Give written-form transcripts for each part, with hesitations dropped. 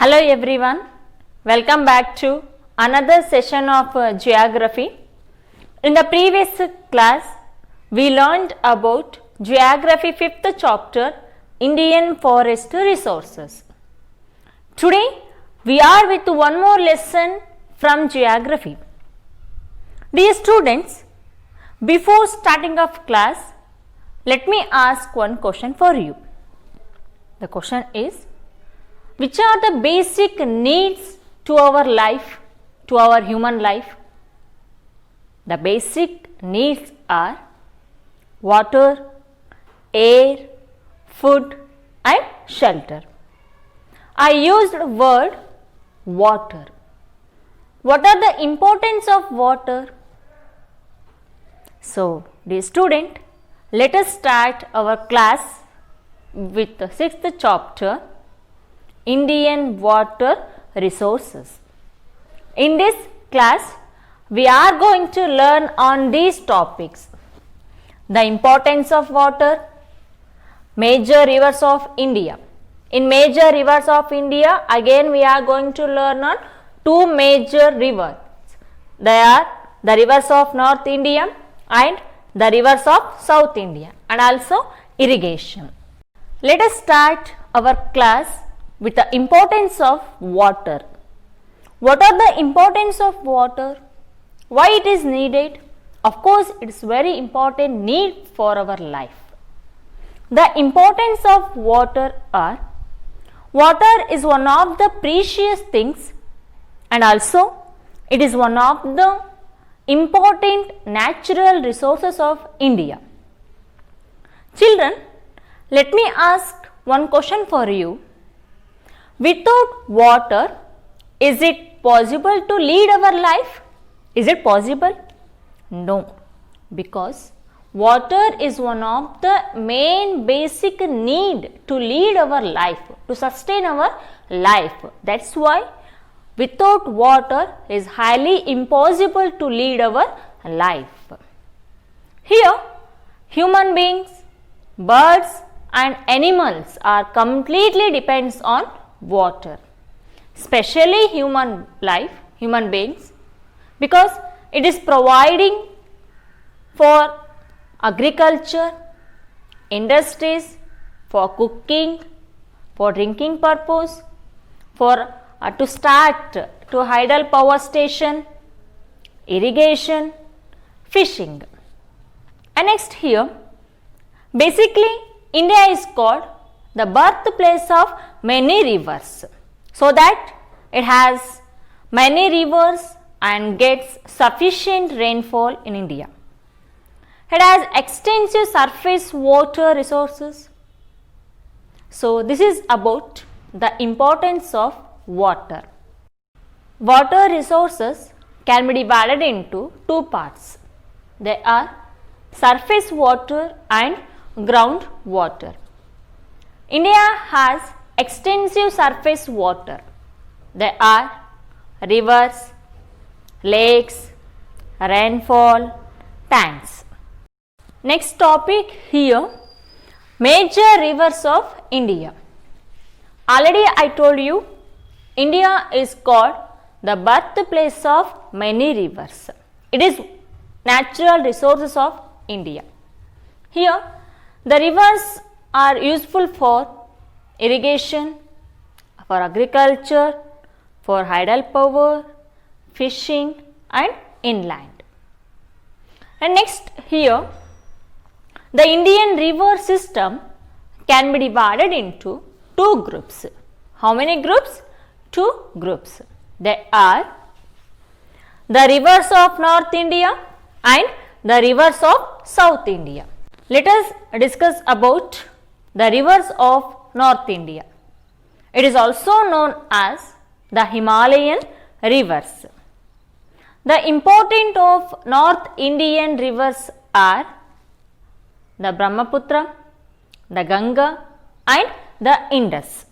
Hello everyone, welcome back to another session of geography. In the previous class, we learned about geography 5th chapter, Indian forest resources. Today, we are with one more lesson from geography. Dear students, before starting of class, let me ask one question for you. The question is, which are the basic needs to our life, to our human life? The basic needs are water, air, food and shelter. I used word water. What are the importance of water? So, dear student, let us start our class with the 6th chapter, Indian water resources. In this class, we are going to learn on these topics: the importance of water, major rivers of India. In major rivers of India, again we are going to learn on two major rivers. They are the rivers of North India and the rivers of South India, and also irrigation. Let us start our class with the importance of water. What are the importance of water? Why it is needed? Of course, it is very important need for our life. The importance of water are: water is one of the precious things, and also it is one of the important natural resources of India. Children, let me ask one question for you. Without water, is it possible to lead our life? Is it possible? No, because water is one of the main basic need to lead our life, to sustain our life. That's why without water is highly impossible to lead our life. Here, human beings, birds and animals are completely depends on water, especially human beings, because it is providing for agriculture, industries, for cooking, for drinking purpose, for to start to hydel power station, irrigation, fishing. And next here, basically India is called the birthplace of many rivers, so that it has many rivers and gets sufficient rainfall in India. It has extensive surface water resources. So, this is about the importance of water. Water resources can be divided into two parts. They are surface water and ground water. India has extensive surface water. There are rivers, lakes, rainfall, tanks. Next topic here, major rivers of India. Already I told you, India is called the birthplace of many rivers. It is natural resources of India. Here, the rivers are useful for irrigation, for agriculture, for hydel power, fishing and inland. And next here, the Indian river system can be divided into two groups. How many groups? Two groups. They are the rivers of North India and the rivers of South India. Let us discuss about the rivers of North India. It is also known as the Himalayan rivers. The importance of North Indian rivers are the Brahmaputra, the Ganga and the Indus.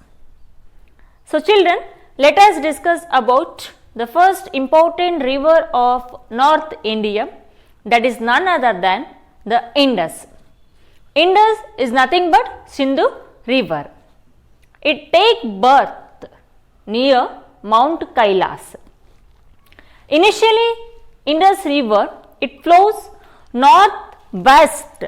So children, let us discuss about the first important river of North India, that is none other than the Indus. Indus is nothing but Sindhu river. It take birth near Mount Kailas. Initially, Indus River, it flows northwest.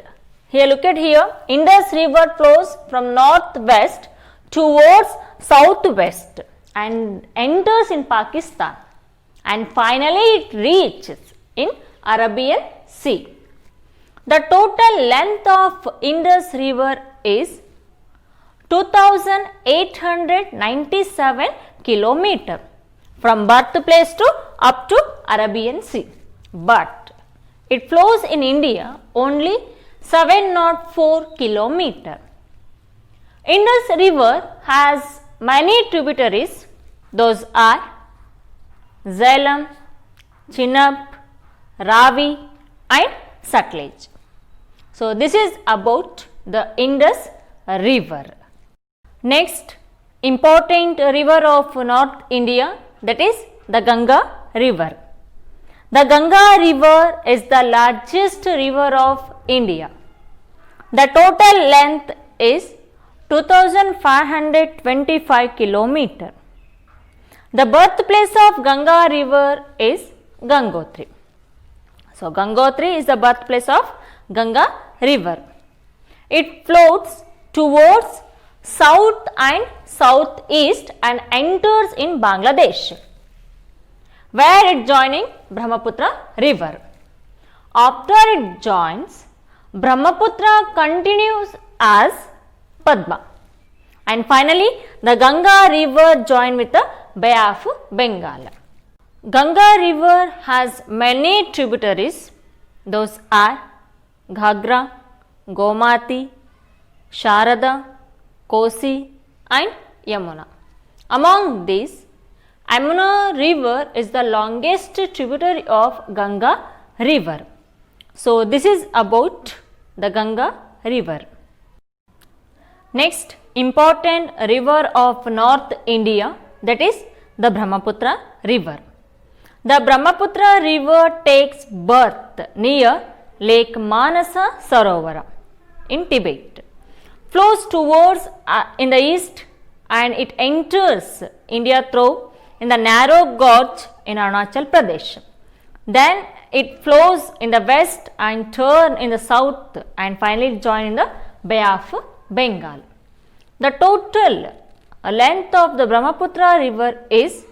Here, look at here, Indus River flows from northwest towards southwest and enters in Pakistan, and finally it reaches in Arabian Sea. The total length of Indus River is 2897 kilometer from birthplace to up to Arabian Sea, but it flows in India only 704 kilometer. Indus River has many tributaries. Those are Jhelum, Chenab, Ravi and Sutlej. So this is about the Indus River. Next important river of North India, that is the Ganga River. The Ganga River is the largest river of India. The total length is 2525 kilometer. The birthplace of Ganga River is Gangotri. So Gangotri is the birthplace of Ganga River. It flows towards south and southeast and enters in Bangladesh, where it joining Brahmaputra River. After it joins, Brahmaputra continues as Padma, and finally the Ganga River join with the Bay of Bengal. Ganga River has many tributaries. Those are Ghagra, Gomati, Sharada, Kosi and Yamuna. Among these, Yamuna River is the longest tributary of Ganga River. So this is about the Ganga River. Next important river of North India, that is the Brahmaputra River. The Brahmaputra River takes birth near Lake Manasa Sarovara in Tibet, flows towards in the east, and it enters India through in the narrow gorge in Arunachal Pradesh. Then it flows in the west and turn in the south, and finally join in the Bay of Bengal. The total length of the Brahmaputra River is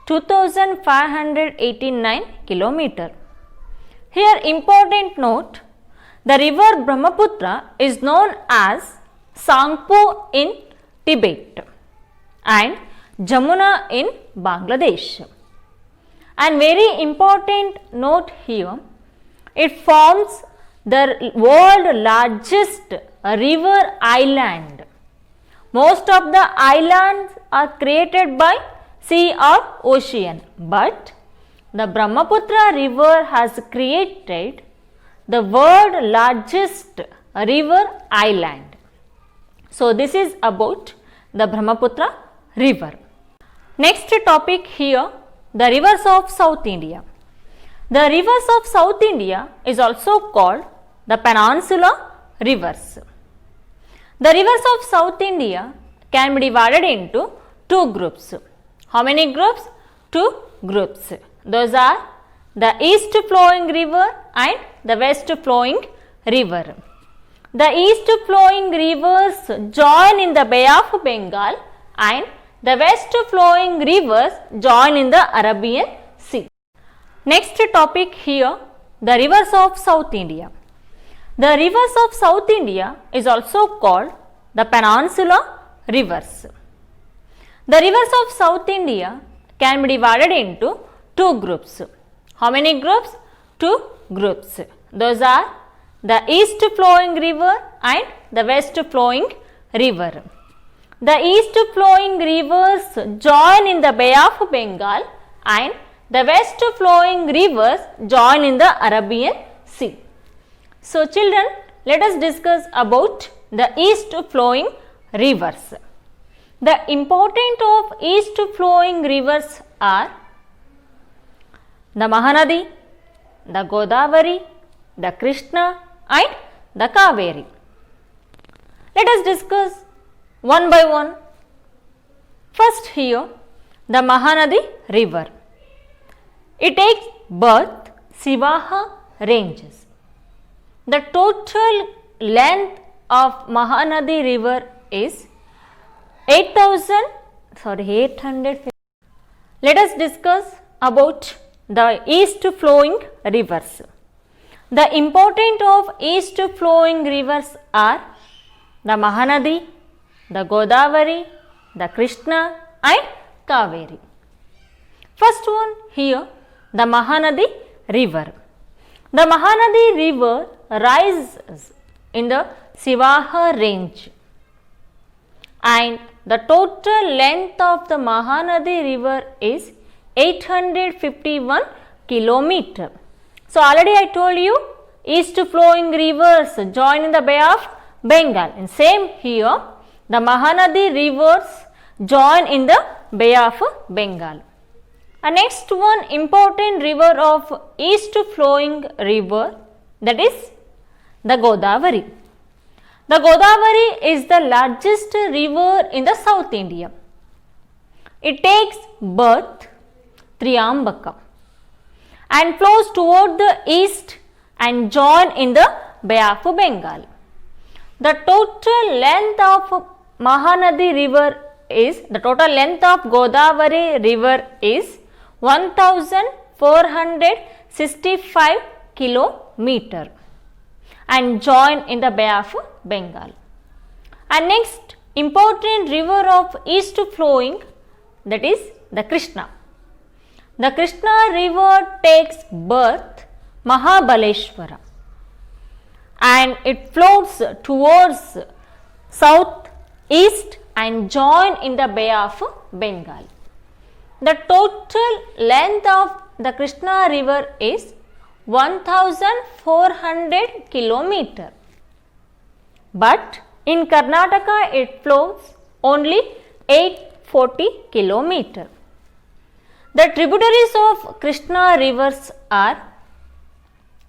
2589 kilometer. Here important note, the river Brahmaputra is known as Sangpo in Tibet and Jamuna in Bangladesh. And very important note here, it forms the world's largest river island. Most of the islands are created by sea or ocean, but the Brahmaputra River has created the world's largest river island. So this is about the Brahmaputra River. Next topic here, the rivers of South India. The rivers of South India is also called the Peninsula Rivers. The rivers of South India can be divided into two groups. How many groups? Two groups. Those are the east flowing river and the west flowing river. The east flowing rivers join in the Bay of Bengal and the west flowing rivers join in the Arabian Sea. Next topic here, the rivers of South India. The rivers of South India is also called the Peninsula Rivers. The rivers of South India can be divided into two groups. How many groups? Two groups. Those are the east flowing river and the west flowing river. The east flowing rivers join in the Bay of Bengal and the west flowing rivers join in the Arabian Sea. So children, let us discuss about the east flowing rivers. The importance of east flowing rivers are the Mahanadi, the Godavari, the Krishna and the Kaveri. Let us discuss one by one. First here, the Mahanadi river. It takes birth Sivaha ranges. The total length of Mahanadi river is 850. Let us discuss about the east flowing rivers. The importance of east flowing rivers are the Mahanadi, the Godavari, the Krishna and Kaveri. First one here, the Mahanadi river. The Mahanadi river rises in the Sivaha range, and the total length of the Mahanadi river is 851 kilometer. So already I told you, east flowing rivers join in the Bay of Bengal, and same here, the Mahanadi rivers join in the Bay of Bengal. A next one important river of east flowing river, that is the Godavari. The Godavari is the largest river in the South India. It takes birth Triambaka and flows toward the east and join in the Bay of Bengal. The total length of Mahanadi river is, the total length of Godavari river is 1465 kilometer and join in the Bay of Bengal. And next important river of east flowing, that is the Krishna. The Krishna river takes birth Mahabaleshwara and it flows towards south east and join in the Bay of Bengal. The total length of the Krishna river is 1400 kilometer, but in Karnataka it flows only 840 kilometer. The tributaries of Krishna rivers are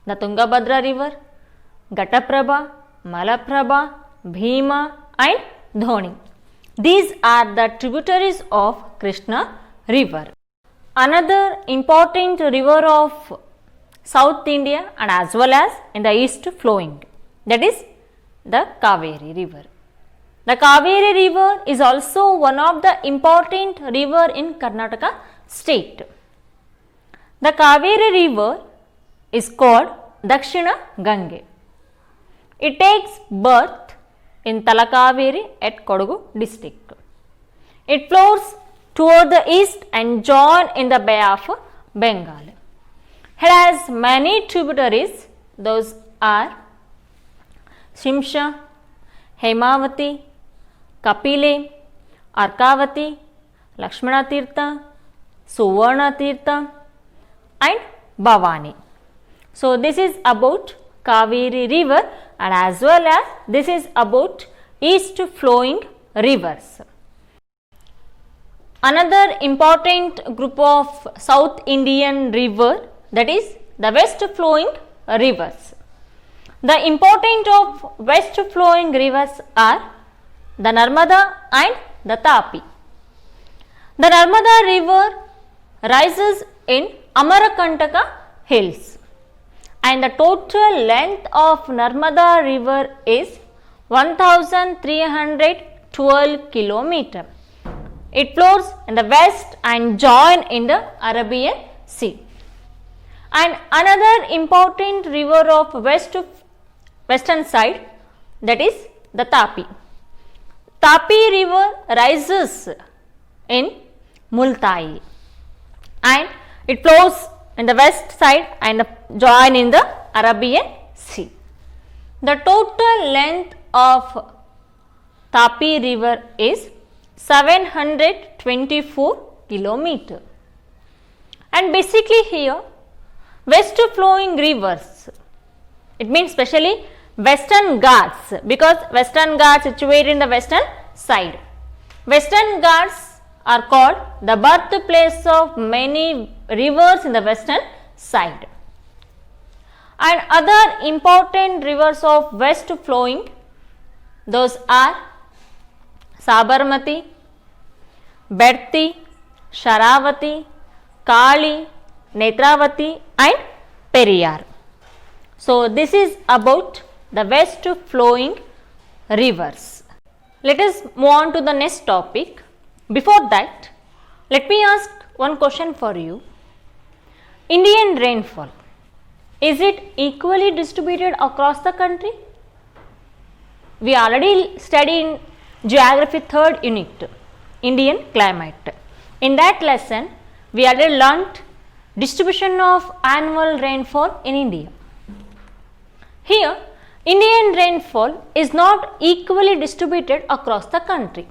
the Tungabhadra river, Ghataprabha, Malaprabha, Bhima and Dhoni. These are the tributaries of Krishna river. Another important river of South India and as well as in the east flowing, that is the Kaveri river. The Kaveri river is also one of the important river in Karnataka state. The Kaveri river is called Dakshina Gange. It takes birth in Talakaveri at Kodagu district. It flows toward the east and join in the Bay of Bengal. It has many tributaries. Those are Shimsha, Hemavati, Kapile, Arkavati, Lakshmana Tirtha, Suvarna Tirtha and Bhavani. So this is about Kaveri river and as well as this is about east flowing rivers. Another important group of South Indian river, that is the west flowing rivers. The importance of west flowing rivers are the Narmada and the Tapi. The Narmada river rises in Amarakantaka hills and the total length of Narmada river is 1312 kilometer. It flows in the west and join in the Arabian Sea. And another important river of western side, that is the Tapi. Tapi river rises in Multai and it flows in the west side and join in the Arabian Sea. The total length of Tapi river is 724 kilometer. And basically here west flowing rivers, it means specially Western Ghats, because Western Ghats situated in the western side. Western Ghats are called the birthplace of many rivers in the western side. And other important rivers of west flowing, those are Sabarmati, Berti, Sharavati, Kali, Netravati and Periyar. So this is about the west flowing rivers. Let us move on to the next topic. Before that, let me ask one question for you. Indian rainfall, is it equally distributed across the country? We already studied in Geography 3rd unit, Indian climate. In that lesson, we already learnt distribution of annual rainfall in India. Here, Indian rainfall is not equally distributed across the country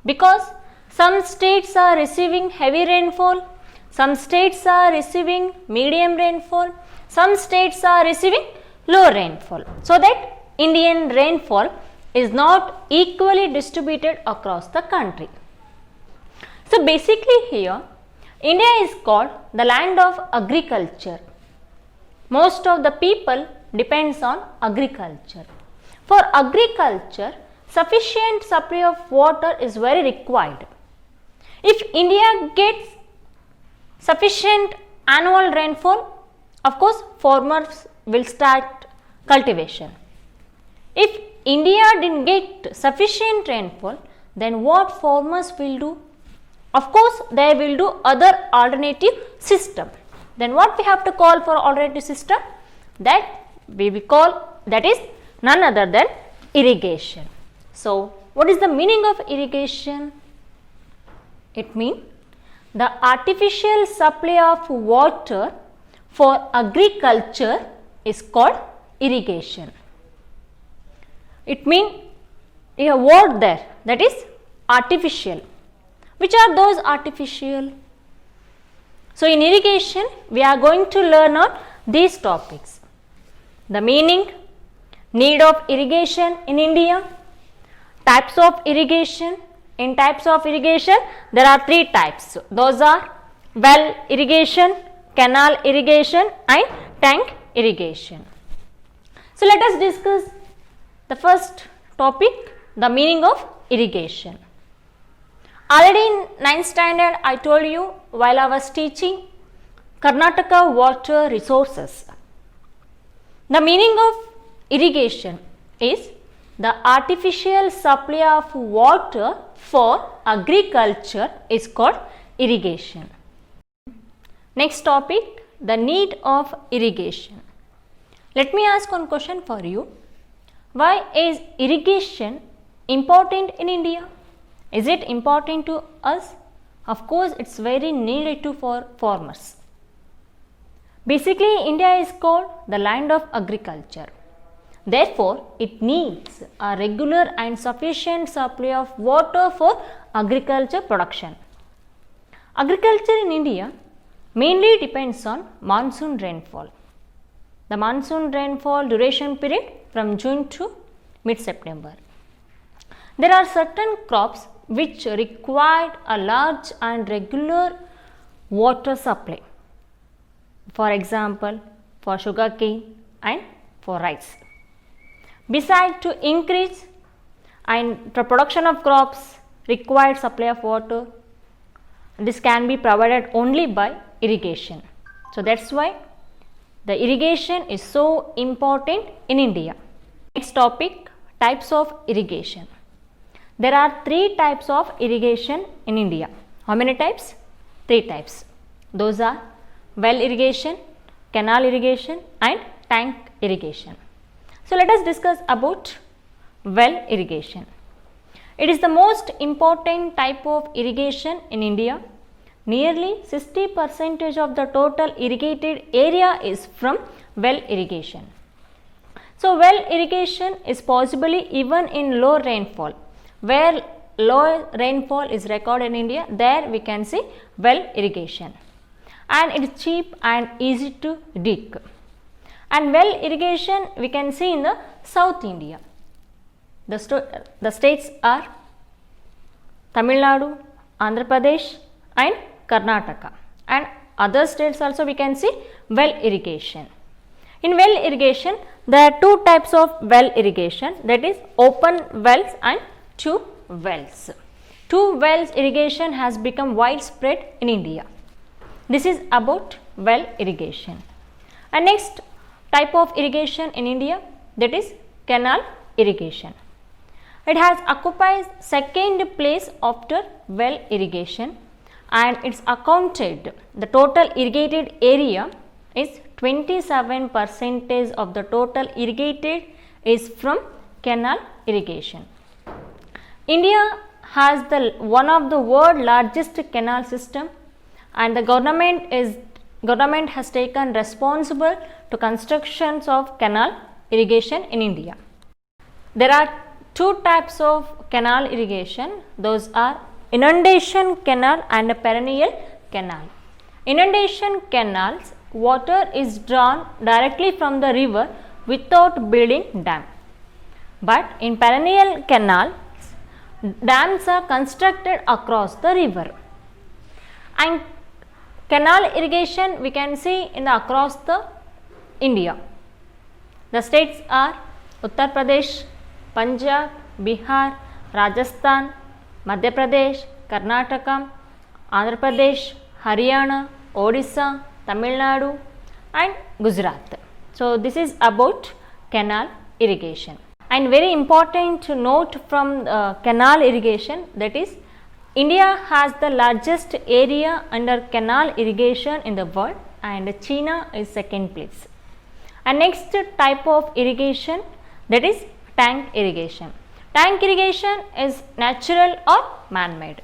because some states are receiving heavy rainfall, some states are receiving medium rainfall, some states are receiving low rainfall. So that Indian rainfall is not equally distributed across the country. So basically here, India is called the land of agriculture. Most of the people depends on agriculture. For agriculture, sufficient supply of water is very required. If India gets sufficient annual rainfall, of course farmers will start cultivation. If India didn't get sufficient rainfall, then what farmers will do? Of course they will do other alternative system. Then what we have to call for alternative system? That we will call, that is none other than irrigation. So what is the meaning of irrigation? It means the artificial supply of water for agriculture is called irrigation. It means a word there, that is artificial. Which are those artificial? So in irrigation we are going to learn on these topics. The meaning, need of irrigation in India, types of irrigation. In types of irrigation, there are three types. Those are well irrigation, canal irrigation and tank irrigation. So let us discuss the first topic, the meaning of irrigation. Already in 9th standard, I told you while I was teaching Karnataka water resources. The meaning of irrigation is the artificial supply of water for agriculture is called irrigation. Next topic, the need of irrigation. Let me ask one question for you. Why is irrigation important in India? Is it important to us? Of course, it's very needed to for farmers. Basically, India is called the land of agriculture. Therefore, it needs a regular and sufficient supply of water for agriculture production. Agriculture in India mainly depends on monsoon rainfall. The monsoon rainfall duration period from June to mid-September. There are certain crops which require a large and regular water supply. For example, for sugarcane and for rice. Besides, to increase and the production of crops required supply of water, this can be provided only by irrigation. So that's why the irrigation is so important in India. Next topic, types of irrigation. There are three types of irrigation in India. How many types? Three types. Those are well irrigation, canal irrigation and tank irrigation. So let us discuss about well irrigation. It is the most important type of irrigation in India. Nearly 60% of the total irrigated area is from well irrigation. So well irrigation is possibly even in low rainfall. Where low rainfall is recorded in India, there we can see well irrigation. And it is cheap and easy to dig. And well irrigation we can see in the South India. The states are Tamil Nadu, Andhra Pradesh and Karnataka. And other states also we can see well irrigation. In well irrigation, there are two types of well irrigation, that is open wells and tube wells. two wells irrigation has become widespread in India. This is about well irrigation. And next type of irrigation in India, that is canal irrigation. It has occupied second place after well irrigation, and it's accounted the total irrigated area is 27% of the total irrigated is from canal irrigation. India has one of the world largest canal system, and the government has taken responsible to constructions of canal irrigation in India. There are two types of canal irrigation. Those are inundation canal and perennial canal. Inundation canals, water is drawn directly from the river without building dam. But in perennial canals, dams are constructed across the river. And canal irrigation we can see across the India. The states are Uttar Pradesh, Punjab, Bihar, Rajasthan, Madhya Pradesh, Karnataka, Andhra Pradesh, Haryana, Odisha, Tamil Nadu and Gujarat. So, this is about canal irrigation. And very important to note from canal irrigation, that is India has the largest area under canal irrigation in the world, and China is second place. And next type of irrigation, that is tank irrigation. Tank irrigation is natural or man-made,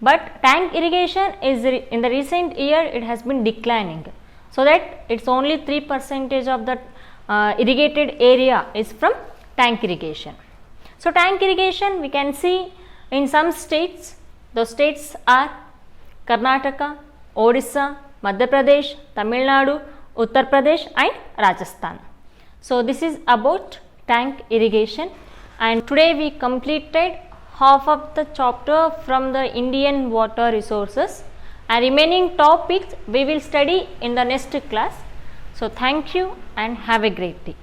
but tank irrigation is in the recent year it has been declining, so that it's only 3% of the irrigated area is from tank irrigation. So, tank irrigation we can see in some states. Those states are Karnataka, Odisha, Madhya Pradesh, Tamil Nadu, Uttar Pradesh and Rajasthan. So, this is about tank irrigation, and today we completed half of the chapter from the Indian water resources, and remaining topics we will study in the next class. So, thank you and have a great day.